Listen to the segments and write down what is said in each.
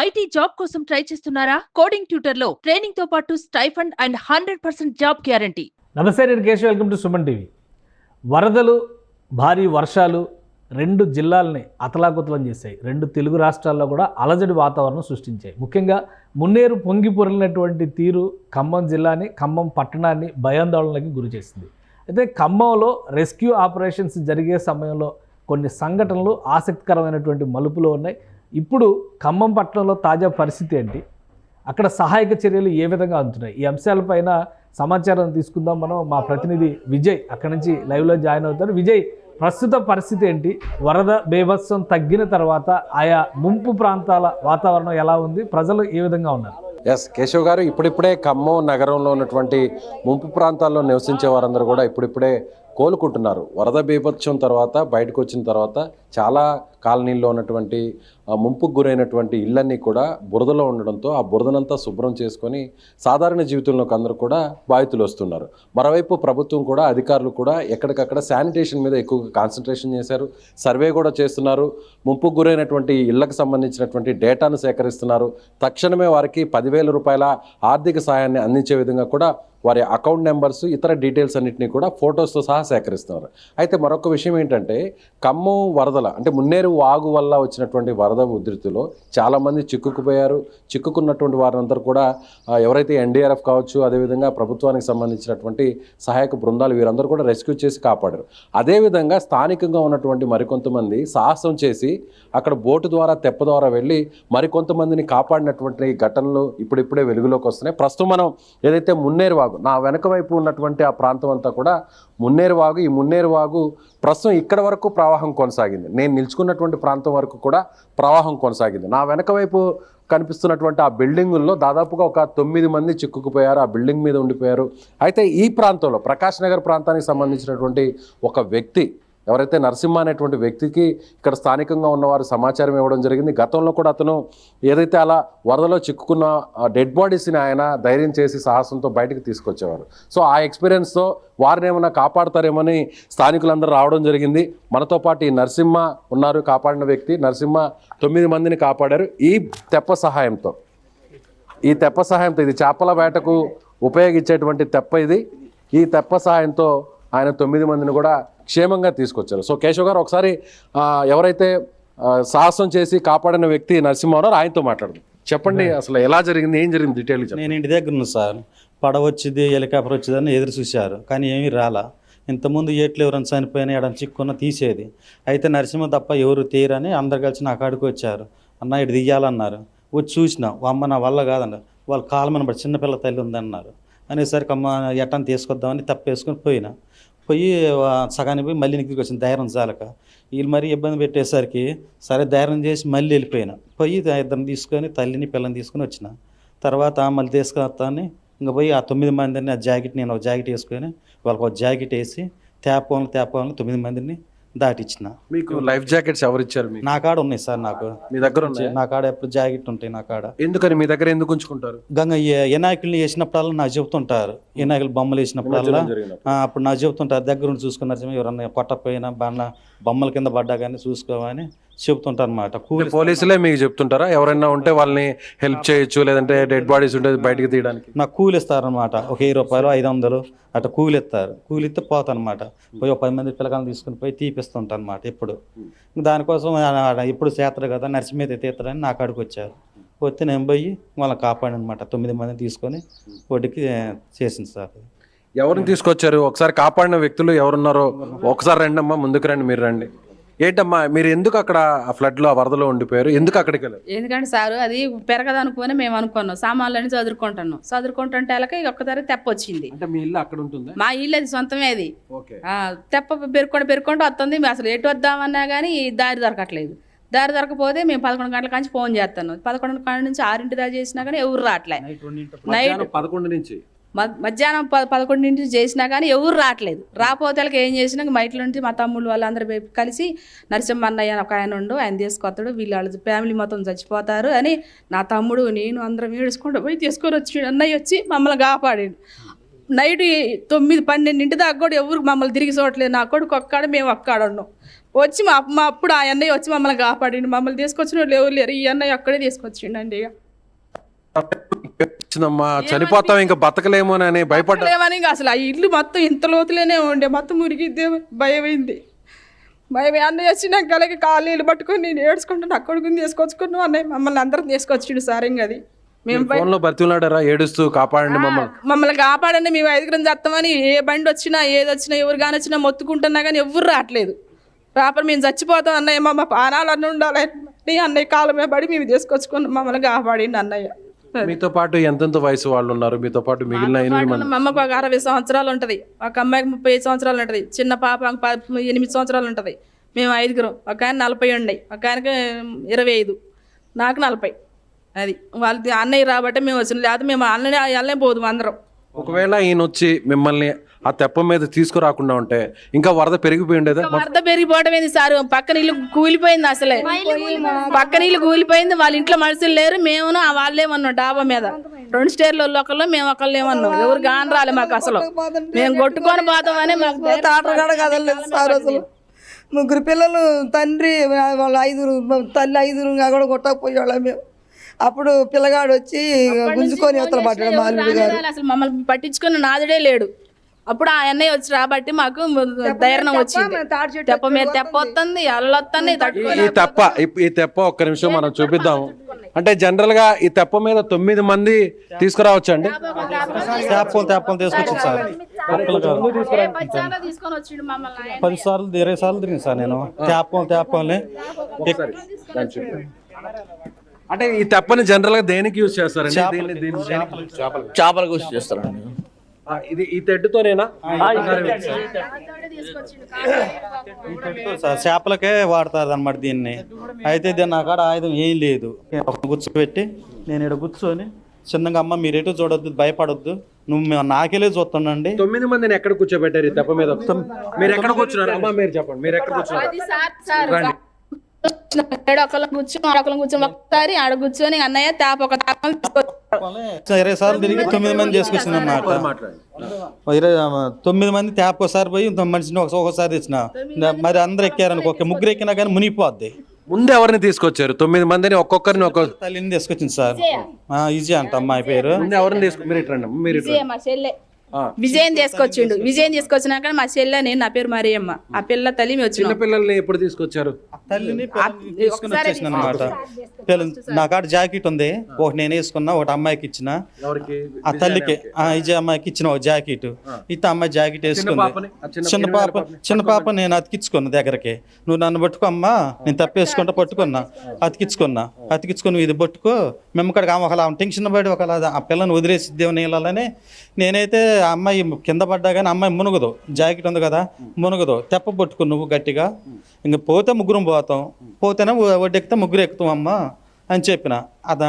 IT job కోసం try చేస్తున్నారా? Coding tutor లో ట్రైనింగ్ తో పాటు స్టైఫండ్ అండ్ 100% జాబ్ గ్యారంటీ. నమస్తే, నేను Keshav. Welcome to Suman TV. వరదలు, భారీ వర్షాలు రెండు జిల్లాలని అతలాకుతలం చేశాయి. రెండు తెలుగు రాష్ట్రాల్లో కూడా అలజడి వాతావరణం సృష్టించాయి. ముఖ్యంగా మున్నేరు పొంగి పొరిలినటువంటి తీరు ఖమ్మం జిల్లాని, ఖమ్మం పట్టణాన్ని భయాందోళనకి గురి చేసింది. అయితే ఖమ్మంలో రెస్క్యూ ఆపరేషన్స్ జరిగే సమయంలో కొన్ని సంఘటనలు ఆసక్తికరమైనటువంటి మలుపులో ఉన్నాయి. ఇప్పుడు ఖమ్మం పట్టణంలో తాజా పరిస్థితి ఏంటి, అక్కడ సహాయక చర్యలు ఏ విధంగా అందుతున్నాయి, ఈ అంశాలపైన సమాచారం తీసుకుందాం మనం. మా ప్రతినిధి విజయ్ అక్కడి నుంచి లైవ్లో జాయిన్ అవుతారు. విజయ్, ప్రస్తుత పరిస్థితి ఏంటి? వరద బీభత్సం తగ్గిన తర్వాత ఆయా ముంపు ప్రాంతాల వాతావరణం ఎలా ఉంది? ప్రజలు ఏ విధంగా ఉన్నారు? ఎస్ కేశవ్ గారు, ఇప్పుడిప్పుడే ఖమ్మం నగరంలో ఉన్నటువంటి ముంపు ప్రాంతాల్లో నివసించే వారందరూ కూడా ఇప్పుడిప్పుడే కోలుకుంటున్నారు. వరద బీభత్సం తర్వాత బయటకు వచ్చిన తర్వాత చాలా కాలనీల్లో ఉన్నటువంటి ముంపుకు గురైనటువంటి ఇళ్ళన్నీ కూడా బురదలో ఉండడంతో ఆ బురదనంతా శుభ్రం చేసుకొని సాధారణ జీవితంలోకి అందరూ కూడా బాధితులు వస్తున్నారు. మరోవైపు ప్రభుత్వం కూడా, అధికారులు కూడా ఎక్కడికక్కడ శానిటేషన్ మీద ఎక్కువగా కాన్సన్ట్రేషన్ చేశారు. సర్వే కూడా చేస్తున్నారు. ముంపుకు గురైనటువంటి ఇళ్లకు సంబంధించినటువంటి డేటాను సేకరిస్తున్నారు. తక్షణమే వారికి 10,000 రూపాయల ఆర్థిక సాయాన్ని అందించే విధంగా కూడా వారి అకౌంట్ నెంబర్స్, ఇతర డీటెయిల్స్ అన్నింటినీ కూడా ఫొటోస్తో సహా సేకరిస్తున్నారు. అయితే మరొక విషయం ఏంటంటే, ఖమ్మం వరదల అంటే మున్నేరు వాగు వల్ల వచ్చినటువంటి వరద ఉధృతిలో చాలామంది చిక్కుకుపోయారు. చిక్కుకున్నటువంటి వారందరూ కూడా ఎవరైతే ఎన్డీఆర్ఎఫ్ కావచ్చు, అదేవిధంగా ప్రభుత్వానికి సంబంధించినటువంటి సహాయక బృందాలు, వీరందరూ కూడా రెస్క్యూ చేసి కాపాడారు. అదేవిధంగా స్థానికంగా ఉన్నటువంటి మరికొంతమంది సాహసం చేసి అక్కడ బోటు ద్వారా, తెప్ప ద్వారా వెళ్ళి మరికొంతమందిని కాపాడినటువంటి ఘటనలు ఇప్పుడిప్పుడే వెలుగులోకి వస్తున్నాయి. ప్రస్తుతం మనం ఏదైతే మున్నేరు వాగు, నా వెనక వైపు ఉన్నటువంటి ఆ ప్రాంతం అంతా కూడా మున్నేరు వాగు. ఈ మున్నేరు వాగు ప్రస్తుతం ఇక్కడ వరకు ప్రవాహం కొనసాగింది. నేను నిల్చుకున్నటువంటి ప్రాంతం వరకు కూడా ప్రవాహం కొనసాగింది. నా వెనక వైపు కనిపిస్తున్నటువంటి ఆ బిల్డింగుల్లో దాదాపుగా ఒక 9 మంది చిక్కుకుపోయారు, ఆ బిల్డింగ్ మీద ఉండిపోయారు. అయితే ఈ ప్రాంతంలో ప్రకాష్ నగర్ ప్రాంతానికి సంబంధించినటువంటి ఒక వ్యక్తి, ఎవరైతే నరసింహ అనేటువంటి వ్యక్తికి ఇక్కడ స్థానికంగా ఉన్నవారు సమాచారం ఇవ్వడం జరిగింది. గతంలో కూడా అతను ఏదైతే అలా వరదలో చిక్కుకున్న డెడ్ బాడీస్ని ఆయన ధైర్యం చేసి సాహసంతో బయటకు తీసుకొచ్చేవారు. సో ఆ ఎక్స్పీరియన్స్తో వారిని ఏమైనా కాపాడతారేమని స్థానికులందరూ రావడం జరిగింది. మనతో పాటు ఈ నరసింహ ఉన్నారు, కాపాడిన వ్యక్తి. నరసింహ 9 మందిని కాపాడారు ఈ తెప్ప సహాయంతో. ఇది చేపల వేటకు ఉపయోగించేటువంటి తెప్ప ఇది. ఈ తెప్ప సహాయంతో ఆయన 9 మందిని కూడా క్షేమంగా తీసుకొచ్చారు. సో కేశవ్ గారు, ఒకసారి ఎవరైతే సాహసం చేసి కాపాడిన వ్యక్తి నరసింహ ఉన్నారో ఆయనతో మాట్లాడదు. చెప్పండి, అసలు ఎలా జరిగింది, ఏం జరిగింది డీటెయిల్? నేను ఇంటి దగ్గర ఉన్నాను సార్. పడవ వచ్చింది, హెలికాప్టర్ వచ్చిందని ఎదురు చూశారు, కానీ ఏమీ రాలా. ఇంతకుముందు ఏట్లు ఎవరైనా చనిపోయినా ఎడం చిక్కున్న తీసేది. అయితే నరసింహ తప్ప ఎవరు తీయరని అందరు కలిసి నా కాడికి వచ్చారు. అన్న ఇటు దియ్యాలన్నారు. వచ్చి చూసినా, అమ్మ నా వల్ల కాదన్నారు. వాళ్ళ కాలమని బట్టి చిన్నపిల్ల తల్లి ఉందన్నారు. అనేసరికి అమ్మ ఎట్టని తీసుకొద్దామని తప్పేసుకొని పోయి సగానికి పోయి మళ్ళీ ఇంటికి వచ్చిన ధైర్యం చాలక. వీళ్ళు మరీ ఇబ్బంది పెట్టేసరికి సరే ధైర్యం చేసి మళ్ళీ వెళ్ళిపోయినా. పోయి ఇద్దరిని తీసుకొని, తల్లిని పిల్లని తీసుకొని వచ్చిన. తర్వాత మళ్ళీ తీసుకొస్తాను ఇంకా పోయి ఆ 9 మందిని, ఆ జాకెట్, నేను ఒక జాకెట్ వేసుకొని వాళ్ళకి ఒక జాకెట్ వేసి తేపంలో 9 మందిని దాటిచ్చిన. మీకు లైఫ్ జాకెట్స్ ఎవరు ఇచ్చారు? నా కాడ ఉన్నాయి సార్. నాకు మీ దగ్గర ఉన్నాయి? నా కాడ ఎప్పుడు జాకెట్ ఉంటాయి నా కాడ. ఎందుకని మీ దగ్గర ఎందుకు ఉంచుకుంటారు? గంగ వినాయకుల్ని వేసినప్పుడల్లా నాకు చెబుతుంటారు. వినాయకులు బొమ్మలు వేసినప్పుడల్లా అప్పుడు నాకు చెబుతుంటారు, దగ్గర ఉండి చూసుకున్నారు. ఎవరన్నా కొట్టపోయినా బొమ్మల కింద పడ్డా కానీ చూసుకోమని చెబుతుంటారు అనమాట. పోలీసులే మీకు చెప్తుంటారా? ఎవరైనా ఉంటే వాళ్ళని హెల్ప్ చేయొచ్చు, లేదంటే డెడ్ బాడీస్ ఉంటే బయటకు తీయడానికి? నాకు కూలి ఇస్తారు అనమాట. ఒక 1000 రూపాయలు, 500 అట్లా కూలి ఇస్తారు. కూలి ఇస్తే పోతాను అనమాట. పోయి ఒక 10 మంది పిల్లకాయలు తీసుకుని పోయి తీపిస్తుంటాను అనమాట. ఎప్పుడు దానికోసం ఎప్పుడు చేస్తారు కదా, నరసింహ తీస్తారని నా కాడికి వచ్చారు. వస్తే నేను పోయి వాళ్ళని కాపాడు అనమాట. 9 మందిని తీసుకొని ఒడ్డుకి చేసింది సార్. ఎవరిని తీసుకొచ్చారు? ఒకసారి కాపాడిన వ్యక్తులు ఎవరున్నారో ఒకసారి రండి అమ్మా, ముందుకు రండి. మీరు రండి. ఏంటమ్మా, మీరు ఎందుకు అక్కడ ఆ ఫ్లడ్లో, ఆ వరదలో ఉండిపోయారు? ఎందుకు అక్కడికి వెళ్ళారు? ఎందుకంటే సారు అది పెరగదనుకుని మేము అనుకున్నాం. సామాన్లన్నీ చదువుకుంటుంటే అలాగే ఒక్కసారి తెప్ప వచ్చింది. అంటే మీ ఇల్లు అక్కడ ఉంటుంది? మా ఇల్లు అది సొంతమే. అది తెప్ప పెరుక్కుంటూ వస్తుంది. మేము అసలు ఎటు వద్దామన్నా కానీ దారి దొరకట్లేదు. దారి దొరకపోతే మేము 11 గంటల నుంచి ఫోన్ చేస్తాను. 11 గంటల నుంచి 6 దాకా చేసినా కానీ ఎవరు రావట్లే. నైట్ 11 నుంచి మధ్యాహ్నం 11 నుంచి చేసినా కానీ ఎవరు రావట్లేదు. రాకపోతే ఏం చేసినా మా ఇంట్లో నుంచి మా తమ్ముళ్ళు వాళ్ళందరూ కలిసి నరసింహ అన్నయ్య ఒక ఆయన ఉండు, ఆయన తీసుకొస్తాడు, వాళ్ళ ఫ్యామిలీ మొత్తం చచ్చిపోతారు అని నా తమ్ముడు నేను అందరం ఏడుచుకుంటూ పోయి తీసుకొని వచ్చి అన్నయ్య వచ్చి మమ్మల్ని కాపాడాడు. నైట్ 9-12 దాకా కూడా ఎవరు మమ్మల్ని తిరిగి చూడట్లేదు. నా కొడుకు ఒక్కాడ, మేము ఒక్కాడ ఉన్నాం. వచ్చి మా అప్పుడు ఆ అన్నయ్య వచ్చి మమ్మల్ని కాపాడిండు. మమ్మల్ని తీసుకొచ్చిన వాళ్ళు ఎవరు లేరు, ఈ అన్నయ్య ఒక్కడే తీసుకొచ్చిండండి. ఇక వచ్చిందమ్మా చనిపోతాం ఇంకా బతకలేమోనని భయపడలేమని అసలు ఆ ఇల్లు మొత్తం ఇంత లోతులోనే ఉండే, మొత్తం మురిగిద్దే భయమైంది. భయం అన్నయ్య వచ్చి నాకు అలాగే కాళ్ళు పట్టుకొని నేను ఏడ్చుకుంటాను, నా కొడుకుని తీసుకొచ్చుకున్నాం. అన్నయ్య మమ్మల్ని అందరం తీసుకొచ్చిండు సార్. ఇంకా అది మేము ఫోన్లో బతిలాడారా ఏడుస్తూ కాపాడండి మమ్మల్ని కాపాడండి, మేము 5 చేస్తామని ఏ బండి వచ్చినా ఏది వచ్చినా ఎవరు కానీ వచ్చినా మొత్తుకుంటున్నా కానీ ఎవరు రావట్లేదు. రాపడి మేము చచ్చిపోతాం అన్నయ్య, మా ప్రాణాలు అన్నీ ఉండాలని అన్నయ్య కాళ్ళ మీద పడి మేము తీసుకొచ్చుకున్నాం. మమ్మల్ని కాపాడిండి అన్నయ్య. మీతో పాటు ఎంతెంత వయసు వాళ్ళు ఉన్నారు మీతో పాటు మిగిలిన 8 మంది? మా అమ్మకు ఒక 60 సంవత్సరాలు ఉంటుంది, ఒక అమ్మాయికి 30 సంవత్సరాలు ఉంటుంది, చిన్న పాప 8 సంవత్సరాలు ఉంటుంది. మేము 5, ఒక ఆయన 40 ఉన్నాయి, ఒక ఆయనకి 25, నాకు 40. అది వాళ్ళ అన్నయ్య రాబట్టే మేము వచ్చిన, లేకపోతే మేము అన్నయ్య వెళ్ళే పోదు అందరం. ఒకవేళ ఈయన వచ్చి మిమ్మల్ని ఆ తెప్ప మీద తీసుకురాకుండా ఉంటే ఇంకా వరద పెరిగిపోయి ఉండేదా? వరద పెరిగిపోవడం ఏంది సార్, పక్కన ఇల్లు కూలిపోయింది, అసలే పక్కన ఇల్లు కూలిపోయింది. వాళ్ళ ఇంట్లో మనుషులు లేరు, మేము వాళ్ళేమన్నాం డాబా మీద 2 స్టేర్లు ఒకళ్ళు మేము ఒకళ్ళు ఏమన్నాం. ఎవరు గాని రాలే మాకు, అసలు మేము కొట్టుకొని పోతామని మాకు తాటగాడ కదలేదు సార్. అసలు 3 పిల్లలు, తండ్రి, వాళ్ళు 5, తల్లి 5 కూడా కొట్టకపోయేవాళ్ళం మేము. అప్పుడు పిల్లగాడు వచ్చి గుంజుకొని అవతల పడ్డాడు మా అల్లుడు గారు. అసలు మమ్మల్ని పట్టించుకుని నాదుడే లేడు. అప్పుడు ఆ అన్నయ్య వచ్చి రాబట్టి మాకు ధైర్యం వచ్చింది. తెప్ప మీద తెప్ప వస్తుంది, అల్లొస్తుంది. ఈ తెప్ప ఒక్క నిమిషం మనం చూపిద్దాము. అంటే జనరల్ గా ఈ తెప్ప మీద 9 మంది తీసుకురావచ్చు అండి. తెప్పలు తీసుకొచ్చింది సార్. 10 సార్లు 20 సార్లు తిరిగింది సార్ నేను తెప్పల్ని. అంటే ఈ తెప్పని జనరల్ గా దేనికి యూజ్ చేస్తారండి? చేపలకు యూజ్ చేస్తారండి. ఇది ఈ తెడ్డుతోనేనా? చేపలకే వాడతారు అన్నమాట దీన్ని. అయితే దీన్ని నా కాడ ఆయుధం ఏం లేదు, కూర్చోబెట్టి నేను ఇక్కడ కూర్చొని చిన్నగా అమ్మ మీరు ఎటు చూడొద్దు, భయపడొద్దు, నువ్వు నాకెళ్ళే చూస్తానండి. 9 మందిని ఎక్కడ కూర్చోబెట్టారు ఈ తెప్ప మీద? మీరు ఎక్కడ కూర్చున్నారు అమ్మా? మీరు చెప్పండి, మీరు ఎక్కడ కూర్చున్నారు? ఒకళ్ళని కూర్చొని ఒకసారి ఆడ కూర్చొని అన్నయ్య తాప ఒక 20 సార్లు తిరిగి 9 మంది చేసుకొచ్చింది అన్నమాట. 9 మంది ట్యాప్ ఒకసారి పోయి మనిషిని ఒకసారి తెచ్చిన. మరి అందరు ఎక్కారనుకో, 3 ఎక్కినా కానీ మునిగిపోద్ది. ముందు ఎవరిని తీసుకొచ్చారు? 9 మందిని ఒక్కొక్కరిని తల్లిని తీసుకొచ్చింది సార్. ఈజీ అంట అమ్మాయి పేరు. ఎవరిని తీసుకు మా చెల్లె విజయం తీసుకొచ్చిండు. విజయం తీసుకొచ్చినాక మా చెల్లె నేను, నా పేరు మరియమ్మ. ఆ పిల్ల తల్లి మేము వచ్చిన పిల్లల్ని ఎప్పుడు తీసుకొచ్చారు? తల్లిని తీసుకుని వచ్చేసిన అనమాట. నా కాడ జాకెట్ ఉంది, ఒకటి నేను వేసుకున్నా, ఒకటి అమ్మాయికి ఇచ్చిన. ఆ తల్లికి విజయ అమ్మాయికి ఇచ్చిన ఒక జాకెట్. ఇత అమ్మాయి జాకెట్ వేసుకుంది. చిన్న పాప నేను అతికించుకున్నా దగ్గరకి. నువ్వు నన్ను పట్టుకో అమ్మా, నేను తప్పేసుకుంటా పట్టుకున్నా, అతికించుకొని ఇది పట్టుకో మేము కాడికి ఒకలా టెన్షన్ పడి ఒకలా ఆ పిల్లని వదిలేసి దేవుని నీళ్ళని. నేనైతే ఆ అమ్మాయి కింద పడ్డా కానీ అమ్మాయి మునుగదు, జాకెట్ ఉంది కదా మునుగదు. తెప్ప పట్టుకో నువ్వు గట్టిగా, ఇంక పోతే 3 పోతాం, పోతేనే ఒడ్డెక్కితే 3 ఎక్కుతాం అమ్మా అని చెప్పిన. అది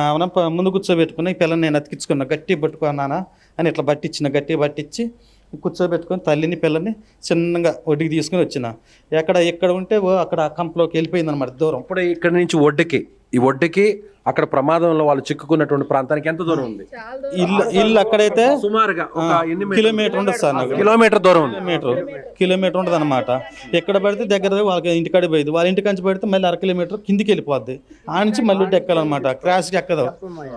ముందు కూర్చోబెట్టుకుని ఈ పిల్లని నేను అతికించుకున్నా, గట్టి పట్టుకున్నానా అని ఇట్లా గట్టి పట్టించి కూర్చోబెట్టుకొని తల్లిని పిల్లని చిన్నగా ఒడ్డుకి తీసుకుని వచ్చిన. ఎక్కడ ఉంటే అక్కడ కంపలోకి వెళ్ళిపోయింది అనమాట దూరం. ఇప్పుడు ఇక్కడ నుంచి ఈ ఒడ్డుకి అక్కడ ప్రమాదంలో వాళ్ళు చిక్కుకున్నటువంటి ప్రాంతానికి ఎంత దూరం ఉంది? ఇల్లు అక్కడైతే సుమారుగా కిలోమీటర్ ఉండదు సార్. నాకు కిలోమీటర్ దూరం ఉంది. కిలోమీటర్ ఉండదు అనమాట. ఎక్కడ పడితే దగ్గర వాళ్ళకి ఇంటికాడి పోయింది, వాళ్ళ ఇంటి కంచి పడితే మళ్ళీ 1/2 కిలోమీటర్ కిందికి వెళ్ళిపోద్ది. ఆ నుంచి మళ్ళీ ఎక్కాలన్నమాట. క్రాష్కి ఎక్కదు,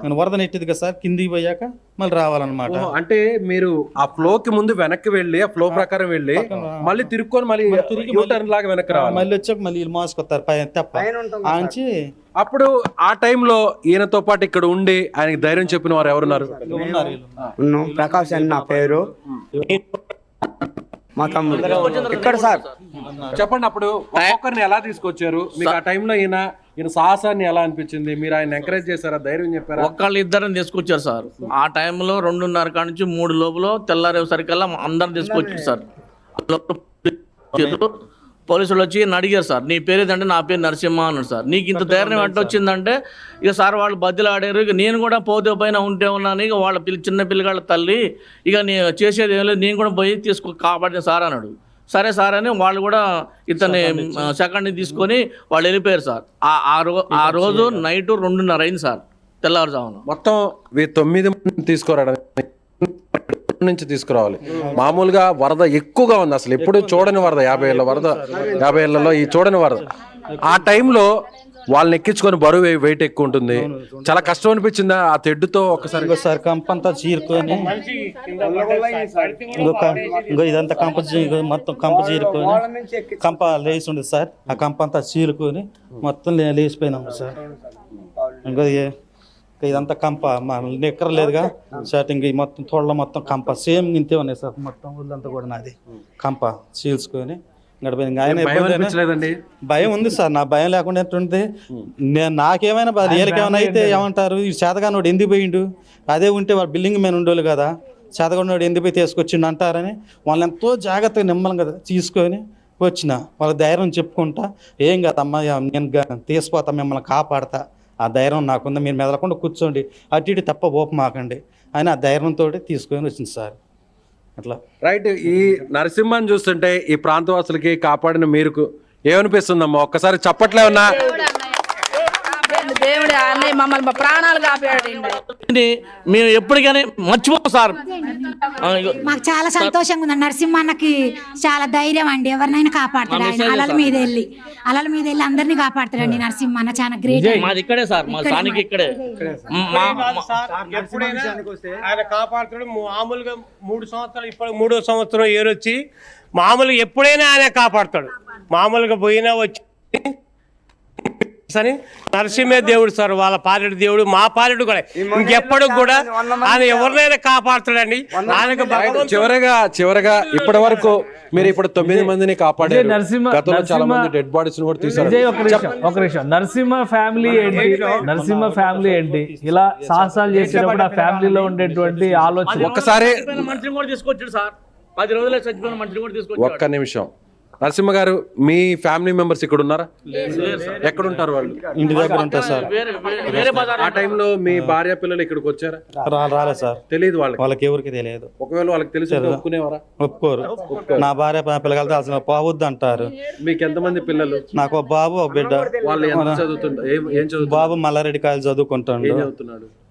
నేను వరద నెట్టింది కదా సార్. కిందికి పోయాక మళ్ళీ రావాలన్నమాట. అంటే మీరు ఆ ఫ్లోకి ముందు వెనక్కి వెళ్ళి ఆ ఫ్లో ప్రకారం వెళ్ళి మళ్ళీ తిరుక్కొని మళ్ళీ లాగా వెనక్కి రావాలి. మళ్ళీ వచ్చాక మళ్ళీ మోసుకొస్తారు తెప్ప ఆంచి. అప్పుడు ఆ టైంలో ఈయనతో పాటు ఇక్కడ ఉండి ఆయనకి ధైర్యం చెప్పిన వారు ఎవరున్నారు? ప్రకాష్ అని నా పేరు, మా తమ్ముడు ఇక్కడ సార్. చెప్పండి, అప్పుడు ఒక్కొక్కరిని ఎలా తీసుకొచ్చారు? మీకు ఆ టైంలో ఈయన సాహసాన్ని ఎలా అనిపించింది? మీరు ఆయన ఎంకరేజ్ చేశారా, ధైర్యం చెప్పారా? ఒక్కళ్ళు ఇద్దరిని తీసుకొచ్చారు సార్. ఆ టైంలో 2:30 కాడ నుంచి 3 లోపల తెల్లారేసరికల్లా అందరిని తీసుకొచ్చారు సార్. పోలీసులు వచ్చి అడిగారు సార్, నీ పేరు ఏదంటే నా పేరు నరసింహ అన్నాడు సార్. నీకు ఇంత ధైర్యం ఎట్ట వచ్చిందంటే ఇక సార్ వాళ్ళు బద్దలు ఆడారు. ఇక నేను కూడా పోతే పైన ఉంటే ఉన్నాను. ఇక వాళ్ళ చిన్న పిల్లగాళ్ళ తల్లి ఇక నేను చేసేది ఏం లేదు, నేను కూడా పోయి కాపాడిన సార్ అన్నాడు. సరే సార్ అని వాళ్ళు కూడా ఇతన్ని సెకండ్ని తీసుకొని వాళ్ళు వెళ్ళిపోయారు సార్. ఆ రోజు నైట్ 2:30 అయింది సార్, తెల్లవారుజామున. మొత్తం 9 మంది తీసుకురావడం నుంచి తీసుకురావాలి. మామూలుగా వరద ఎక్కువగా ఉంది, అసలు ఎప్పుడు చూడని వరద, 50 ఏళ్ళ వరద, 50 ఏళ్లలో ఈ చూడని వరద. ఆ టైంలో వాళ్ళని ఎక్కించుకొని బరువు వెయిట్ ఎక్కువ ఉంటుంది, చాలా కష్టం అనిపించిందా ఆ తెడ్డుతో? ఒకసారి కంపంతా చీరుకొని ఇంకో ఇదంతా మొత్తం కంప చీరుకొని కంప లేచి ఉండేది సార్. ఆ కంప అంతా చీరుకొని మొత్తం లేచిపోయినాం సార్. ఇంకా ఇదంతా కంప ఎక్కర్లేదుగా సార్. ఇంక మొత్తం తోళ్ళ మొత్తం కంప సేమ్ ఇంతే ఉన్నాయి సార్. మొత్తం ఊళ్ళంతా కూడా నాది కంప చీల్చుకొని గడిపోయింది. ఆయన భయం ఉంది సార్, నా భయం లేకుండా ఎట్టుంది. నాకేమైనా వీళ్ళకేమైనా అయితే ఏమంటారు, ఈ చేతగానోడు ఎందుకు పోయిండు, అదే ఉంటే వాళ్ళ బిల్డింగ్ మీద ఉండేవాళ్ళు కదా, చేతగానోడు ఎందుకు పోయి తీసుకొచ్చిండు అంటారని వాళ్ళని ఎంతో జాగ్రత్తగా నిమ్మలం కదా తీసుకొని వచ్చిన. వాళ్ళ ధైర్యం చెప్పుకుంటా, ఏం కదమ్మా నేను తీసిపోతా, మిమ్మల్ని కాపాడతా, ఆ ధైర్యం నాకుందా, మీరు మెదలకుండా కూర్చోండి, అటు ఇటు తప్ప ఓపమాకండి అని ఆ ధైర్యంతో తీసుకొని వచ్చింది సార్. అట్లా రైట్. ఈ నరసింహని చూస్తుంటే ఈ ప్రాంతవాసులకి కాపాడిన మీకు ఏమనిపిస్తుందమ్మా? ఒక్కసారి చప్పట్లే ఉన్నా. దేవుడు అన్నయ్య మమ్మల్ని మా ప్రాణాలు కాపాడండి. మేము ఎప్పటికైనా మర్చిపోం సార్. మాకు చాలా సంతోషంగా ఉంది. నరసింహన్నకి చాలా ధైర్యం అండి, ఎవరినైనా కాపాడతాడు ఆయన. అలల మీద వెళ్ళి అందరినీ కాపాడతాడండి నరసింహన్న, చాలా గ్రేట్. మాది ఇక్కడే సార్, మా స్థానిక ఇక్కడే. ఆయన కాపాడుతాడు. మామూలుగా 3 సంవత్సరాలు, ఇప్పుడు 3వ సంవత్సరం ఏరొచ్చి మామూలుగా ఎప్పుడైనా ఆయన కాపాడుతాడు. మామూలుగా పోయినా వచ్చి అని నరసింహ దేవుడు సార్, వాళ్ళ పాలెడు దేవుడు, మా పాలెడు కూడా ఇంకెప్పుడు కూడా ఆయన ఎవరినైనా కాపాడుతాడండి. చివరగా ఇప్పటి వరకు మీరు ఇప్పుడు 9 మందిని కాపాడారు. గతంలో చాలా మంది డెడ్ బాడీస్ కూడా తీశారు. ఒక నిమిషం, నరసింహ ఫ్యామిలీ ఏంటి ఇలా సాహసాలు చేసేటప్పుడు ఆ ఫ్యామిలీలో ఉండేటువంటి ఆలోచన ఒక్కసారి మనిషిని కూడా తీసుకొచ్చాడు సార్. 10 రోజులే చచ్చిపోయిన మనిషిని కూడా తీసుకొచ్చాడు. ఒక్క నిమిషం, నరసింహ గారు మీ ఫ్యామిలీ మెంబర్స్ ఇక్కడ ఉన్నారా? ఎక్కడ ఉంటారు వాళ్ళు? ఇంటి దగ్గర ఉంటారు సార్. ఆ టైంలో మీ భార్య పిల్లలు ఇక్కడికి వచ్చారా? రాలేదు సార్, తెలియదు వాళ్ళకి ఎవరికి తెలియదు. ఒకవేళ వాళ్ళకి తెలిసి ఒప్పుకునేవారా? ఒప్పుకోరు. నా భార్య పిల్లలతో అసలు పోవద్దు అంటారు. మీకు ఎంతమంది పిల్లలు? నాకు ఒక బాబు, ఒక బిడ్డ. వాళ్ళు ఎంత చదువుతుంటారు? బాబు మల్లారెడ్డి కాలేజ్ చదువుకుంటాడు,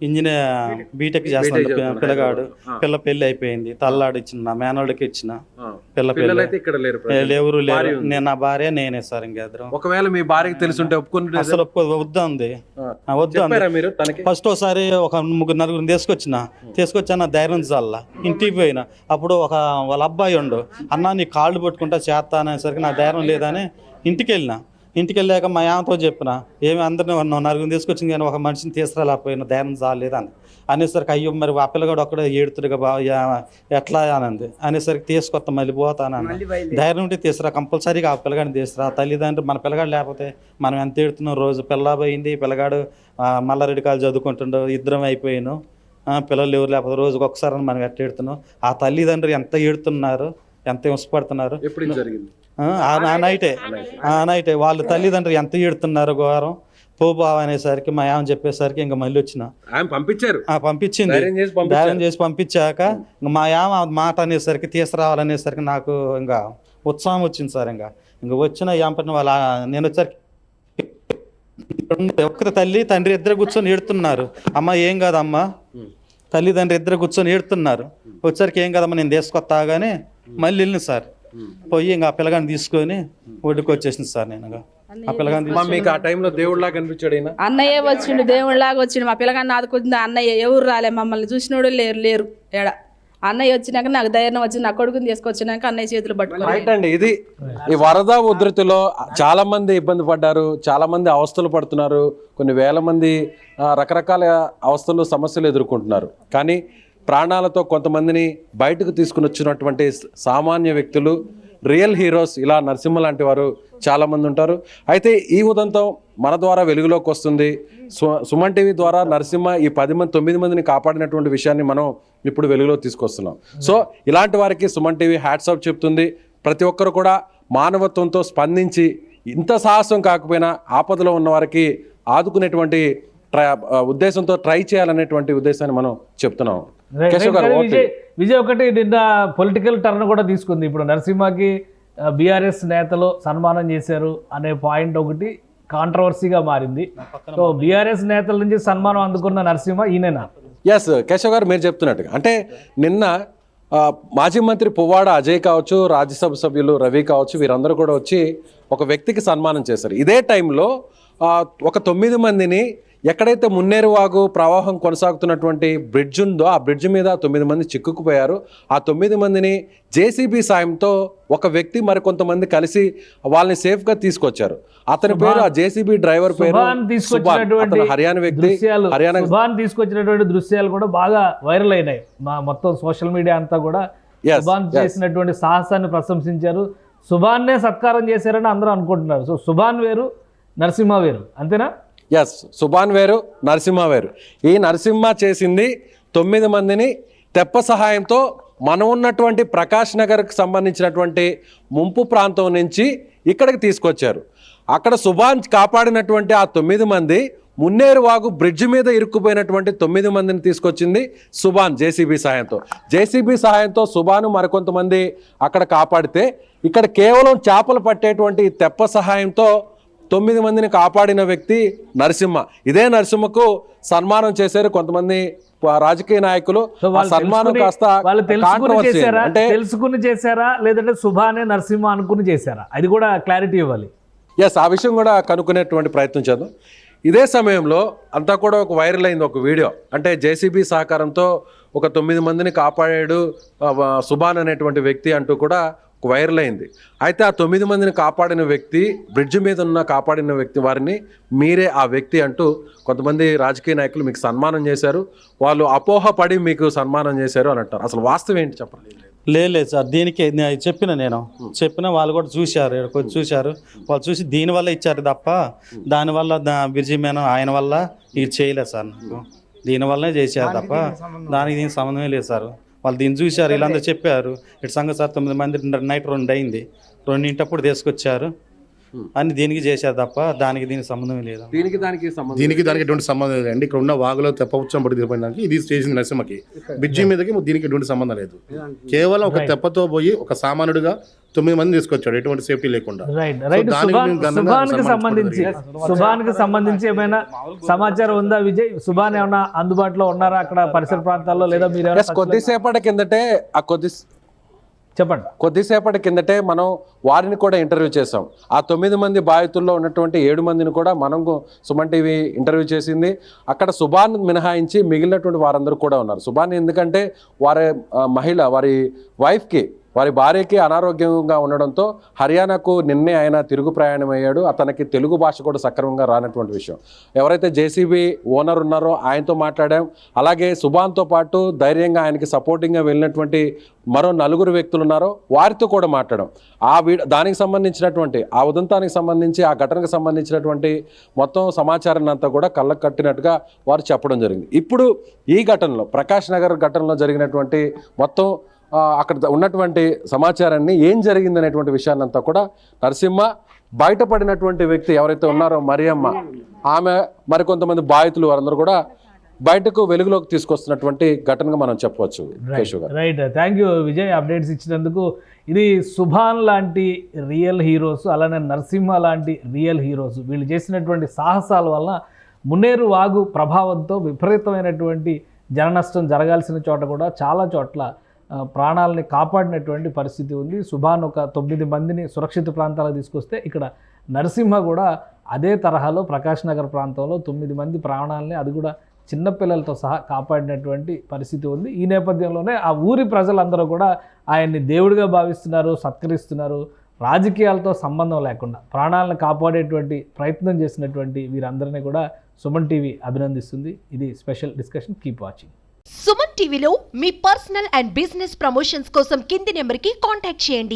ఇంజనీర్ బీటెక్ చేస్తాడు పిల్లగాడు. పిల్ల పెళ్లి అయిపోయింది, తల్లాడు ఇచ్చిన, నా మేనోడికి ఇచ్చిన. పిల్ల ఎవరు లేరు, నేను నా భార్య నేనే సార్. ఇంకెద్దరు. ఒకవేళ మీ భార్యకి తెలుసుంటే ఒప్పుకుంటే అసలు వద్దంది. ఫస్ట్ ఒకసారి ఒక 3-4 తీసుకొచ్చిన ధైర్యం చల్లా. ఇంటికి పోయినా అప్పుడు వాళ్ళ అబ్బాయి ఉండు, అన్న నీ కాళ్ళు పట్టుకుంటా చేస్తా అనేసరికి నా ధైర్యం లేదని ఇంటికి వెళ్ళాక మా ఆమెతో చెప్పిన, ఏమి అందరినీ 4 తీసుకొచ్చింది కానీ ఒక మనిషిని తీసుకురాలేకపోయినా ధైర్యం చాలేదని అనేసరికి, అయ్యో మరి ఆ పిల్లగాడు ఒక్కడే ఏడుతుడుగా బాగా ఎట్లా అనంది. అనేసరికి తీసుకొస్తా, మళ్ళీ పోతానని. ధైర్యం ఉంటే తీసుకురా, కంపల్సరీగా ఆ పిల్లగాడిని తీసుకురా. తల్లిదండ్రులు మన పిల్లగాడు లేకపోతే మనం ఎంత ఏడుతున్నాం. రోజు పిల్ల పోయింది, పిల్లగాడు మల్లారెడ్డి కాలేజ్ చదువుకుంటుండో, ఇద్దరం అయిపోయాను, పిల్లలు ఎవరు లేకపోతే రోజుకి ఒకసారి మనం ఎట్లా ఏడుతున్నాం. ఆ తల్లిదండ్రులు ఎంత ఏడుతున్నారు, ఎంత హింసపడుతున్నారు. ఎప్పుడు జరిగింది? నైటే వాళ్ళ తల్లిదండ్రులు ఎంత ఏడుతున్నారు. ఘోరం. పోబావ అనేసరికి మా ఆమె చెప్పేసరికి ఇంకా మళ్ళీ వచ్చిన. పంపించింది, ధైర్యం చేసి పంపించాక మా ఆమె మాట అనేసరికి తీసుకురావాలనేసరికి నాకు ఇంకా ఉత్సాహం వచ్చింది సార్. ఇంకా వచ్చిన ఏంపని వాళ్ళ నేను వచ్చరికి ఒక్కరి తల్లి తండ్రి ఇద్దరు కూర్చొని ఏడుతున్నారు. అమ్మ ఏం కాదమ్మా, తల్లిదండ్రి ఇద్దరు కూర్చొని ఏడుతున్నారు. వచ్చరికి ఏం కాదమ్మా నేను తీసుకొస్తాగానే మళ్ళీ వెళ్ళిన సార్. పోయి ఇంకా ఆ పిల్లగాని తీసుకొని ఒడ్డుకు వచ్చేసింది సార్. నేను ఆ పిల్లగాని మీకు ఆ టైంలో దేవుడిలాగా కనిపించాడు. అన్నయ్య వచ్చిండు, దేవుడిలాగా వచ్చిండు. మా పిల్లగాన్ని ఆదుకుంది అన్నయ్య. ఎవరు రాలే, మమ్మల్ని చూసినోడు లేరు ఏడ. అన్నయ్య వచ్చినాక నాకు ధైర్యం వచ్చింది, నా కొడుకుని తీసుకొచ్చినాక అన్నయ్య చేతులు పట్టుకుని. ఇది ఈ వరద ఉధృతిలో చాలా మంది ఇబ్బంది పడ్డారు, చాలా మంది అవస్థలు పడుతున్నారు, కొన్ని వేల మంది రకరకాల అవస్థలు సమస్యలు ఎదుర్కొంటున్నారు. కానీ ప్రాణాలతో కొంతమందిని బయటకు తీసుకుని వచ్చినటువంటి సామాన్య వ్యక్తులు, రియల్ హీరోస్ ఇలా నరసింహ లాంటి వారు చాలామంది ఉంటారు. అయితే ఈ ఉదంతం మన ద్వారా వెలుగులోకి వస్తుంది. సుమన్ టీవీ ద్వారా నరసింహ ఈ 9 మందిని కాపాడినటువంటి విషయాన్ని మనం ఇప్పుడు వెలుగులో తీసుకొస్తున్నాం. సో ఇలాంటి వారికి సుమన్ టీవీ హ్యాట్స్ ఆఫ్ చెప్తుంది. ప్రతి ఒక్కరు కూడా మానవత్వంతో స్పందించి ఇంత సాహసం కాకపోయినా ఆపదలో ఉన్న వారికి ఆదుకునేటువంటి ఉద్దేశంతో ట్రై చేయాలనేటువంటి ఉద్దేశాన్ని మనం చెప్తున్నాం. విజయ్ ఒకటి నిన్న పొలిటికల్ టర్న్ కూడా తీసుకుంది. ఇప్పుడు నరసింహకి బీఆర్ఎస్ నేతలు సన్మానం చేశారు అనే పాయింట్ ఒకటి కాంట్రవర్సీగా మారింది. సో బీఆర్ఎస్ నేతల నుంచి సన్మానం అందుకున్న నరసింహ ఈయనేనా? ఎస్ కేశవ్ గారు, మీరు చెప్తున్నట్టుగా అంటే నిన్న మాజీ మంత్రి పువ్వాడ అజయ్ కావచ్చు, రాజ్యసభ సభ్యులు రవి కావచ్చు, వీరందరూ కూడా వచ్చి ఒక వ్యక్తికి సన్మానం చేశారు. ఇదే టైంలో ఒక 9 మందిని ఎక్కడైతే మున్నేరువాగు ప్రవాహం కొనసాగుతున్నటువంటి బ్రిడ్జ్ ఉందో ఆ బ్రిడ్జ్ మీద 9 మంది చిక్కుకుపోయారు. ఆ 9 మందిని జేసీబీ సాయంతో ఒక వ్యక్తి మరికొంతమంది కలిసి వాళ్ళని సేఫ్గా తీసుకొచ్చారు. అతని పేరు, ఆ జేసీబీ డ్రైవర్ పేరు సుభాన్, హర్యానా వ్యక్తి. సుభాన్ తీసుకొచ్చినటువంటి దృశ్యాలు కూడా బాగా వైరల్ అయినాయి. మొత్తం సోషల్ మీడియా అంతా కూడా సుభాన్ చేసినటువంటి సాహసాన్ని ప్రశంసించారు. సుభాన్నే సత్కారం చేశారని అందరూ అనుకుంటున్నారు. సో సుభాన్ వేరు, నరసింహ వేరు, అంతేనా? ఎస్, సుభాన్ వేరు, నరసింహ వేరు. ఈ నరసింహ చేసింది 9 మందిని తెప్ప సహాయంతో మనం ఉన్నటువంటి ప్రకాష్ నగర్కి సంబంధించినటువంటి ముంపు ప్రాంతం నుంచి ఇక్కడికి తీసుకొచ్చారు. అక్కడ సుభాన్ కాపాడినటువంటి ఆ 9 మంది మున్నేరు వాగు బ్రిడ్జ్ మీద ఇరుక్కుపోయినటువంటి 9 మందిని తీసుకొచ్చింది సుభాన్ జేసీబీ సహాయంతో. జేసీబీ సహాయంతో సుభాను మరికొంతమంది అక్కడ కాపాడితే, ఇక్కడ కేవలం చేపలు పట్టేటువంటి తెప్ప సహాయంతో 9 మందిని కాపాడిన వ్యక్తి నరసింహ. ఇదే నరసింహకు సన్మానం చేశారు కొంతమంది రాజకీయ నాయకులు. సన్మానం కాస్త అంటే తెలుసుకుని చేశారా లేదంటే సుభానే నరసింహ అనుకుని చేశారా, అది కూడా క్లారిటీ ఇవ్వాలి. ఎస్, ఆ విషయం కూడా కనుక్కునేటువంటి ప్రయత్నం చేద్దాం. ఇదే సమయంలో అంతా కూడా ఒక వైరల్ అయింది ఒక వీడియో. అంటే జేసీబీ సహకారంతో ఒక 9 మందిని కాపాడాడు సుభాన్ అనేటువంటి వ్యక్తి అంటూ కూడా వైరల్ అయింది. అయితే ఆ 9 మందిని కాపాడిన వ్యక్తి, బ్రిడ్జ్ మీద ఉన్న కాపాడిన వ్యక్తి, వారిని మీరే ఆ వ్యక్తి అంటూ కొంతమంది రాజకీయ నాయకులు మీకు సన్మానం చేశారు. వాళ్ళు అపోహపడి మీకు సన్మానం చేశారు అని అంటారు. అసలు వాస్తవం ఏంటి చెప్పండి. లేదు సార్, దీనికి చెప్పిన వాళ్ళు కూడా చూశారు, కొంచెం చూశారు. వాళ్ళు చూసి దీనివల్ల ఇచ్చారు తప్ప దానివల్ల బ్రిడ్జి మీద ఆయన వల్ల ఇది చేయలేదు సార్. నాకు దీనివల్లనే చేశారు తప్ప దానికి దీనికి సంబంధమే లేదు సార్. వాళ్ళు దీన్ని చూశారు, వీళ్ళందరూ చెప్పారు ఇటు సంగతి సార్ 9 మంది నైట్ 2 అయింది, 2 తీసుకొచ్చారు అని దీనికి చేశారు తప్ప దానికి దీనికి సంబంధం లేదు. దీనికి దానికి ఎటువంటి సంబంధం లేదండి. ఇక్కడ ఉన్న వాగులో తెప్పవచ్చం పడి దిగిపోయినానికి ఇది చేసింది నరసింహకి. బ్రిడ్జి మీదకి దీనికి ఎటువంటి సంబంధం లేదు. కేవలం ఒక తెప్పతో పోయి ఒక సామాన్యుడిగా 9 మంది తీసుకొచ్చాడు ఎటువంటి సేఫ్టీ లేకుండా. సుభాన్కి సంబంధించి ఏమైనా సమాచారం ఉందా విజయ్? సుభాన్ ఏమైనా అందుబాటులో ఉన్నారా అక్కడ పరిసర ప్రాంతాల్లో, లేదా మీరు? కొద్దిసేపటి కిందటే కొద్దిసేపటి కిందటే మనం వారిని కూడా ఇంటర్వ్యూ చేసాం. ఆ 9 మంది బాధితుల్లో ఉన్నటువంటి 7 మందిని కూడా మనం సుమన్ టీవీ ఇంటర్వ్యూ చేసింది. అక్కడ సుభాన్ మినహాయించి మిగిలినటువంటి వారందరూ కూడా ఉన్నారు. సుభాన్ ఎందుకంటే వారి మహిళ, వారి వైఫ్కి, వారి భార్యకి అనారోగ్యంగా ఉండడంతో హర్యానాకు నిన్నే ఆయన తిరుగు ప్రయాణం అయ్యాడు. అతనికి తెలుగు భాష కూడా సక్రమంగా రానటువంటి విషయం. ఎవరైతే జేసీబీ ఓనర్ ఉన్నారో ఆయనతో మాట్లాడాం. అలాగే సుభాన్తో పాటు ధైర్యంగా ఆయనకి సపోర్టింగ్గా వెళ్ళినటువంటి మరో 4 వ్యక్తులు ఉన్నారో వారితో కూడా మాట్లాడాం. దానికి సంబంధించినటువంటి ఆ ఉదంతానికి సంబంధించి, ఆ ఘటనకు సంబంధించినటువంటి మొత్తం సమాచారాన్ని అంతా కూడా కళ్ళకు కట్టినట్టుగా వారు చెప్పడం జరిగింది. ఇప్పుడు ఈ ఘటనలో, ప్రకాష్ నగర్ ఘటనలో జరిగినటువంటి మొత్తం అక్కడ ఉన్నటువంటి సమాచారాన్ని, ఏం జరిగింది అనేటువంటి విషయాన్ని అంతా కూడా నరసింహ, బయటపడినటువంటి వ్యక్తి ఎవరైతే ఉన్నారో మరియమ్మ, ఆమె మరికొంతమంది బాధితులు వారందరూ కూడా బయటకు వెలుగులోకి తీసుకొస్తున్నటువంటి ఘటనగా మనం చెప్పవచ్చు. Right, thank you Vijay, updates ఇచ్చినందుకు. ఇది సుభాన్ లాంటి రియల్ హీరోస్, అలానే నరసింహ లాంటి రియల్ హీరోస్, వీళ్ళు చేసినటువంటి సాహసాల వలన మున్నేరు వాగు ప్రభావంతో విపరీతమైనటువంటి జన నష్టం జరగాల్సిన చోట కూడా చాలా చోట్ల ప్రాణాలని కాపాడినటువంటి పరిస్థితి ఉంది. సుభాన్ ఒక 9 మందిని సురక్షిత ప్రాంతాలకు తీసుకొస్తే, ఇక్కడ నరసింహ కూడా అదే తరహాలో ప్రకాష్ నగర్ ప్రాంతంలో 9 మంది ప్రాణాలని, అది కూడా చిన్నపిల్లలతో సహా కాపాడినటువంటి పరిస్థితి ఉంది. ఈ నేపథ్యంలోనే ఆ ఊరి ప్రజలందరూ కూడా ఆయన్ని దేవుడిగా భావిస్తున్నారు, సత్కరిస్తున్నారు. రాజకీయాలతో సంబంధం లేకుండా ప్రాణాలను కాపాడేటువంటి ప్రయత్నం చేసినటువంటి వీరందరినీ కూడా సుమన్ టీవీ అభినందిస్తుంది. ఇది special discussion. Keep watching. Suman టీవీలో మీ పర్సనల్ అండ్ బిజినెస్ ప్రమోషన్స్ కోసం కింది నెంబర్కి కాంటాక్ట్ చేయండి.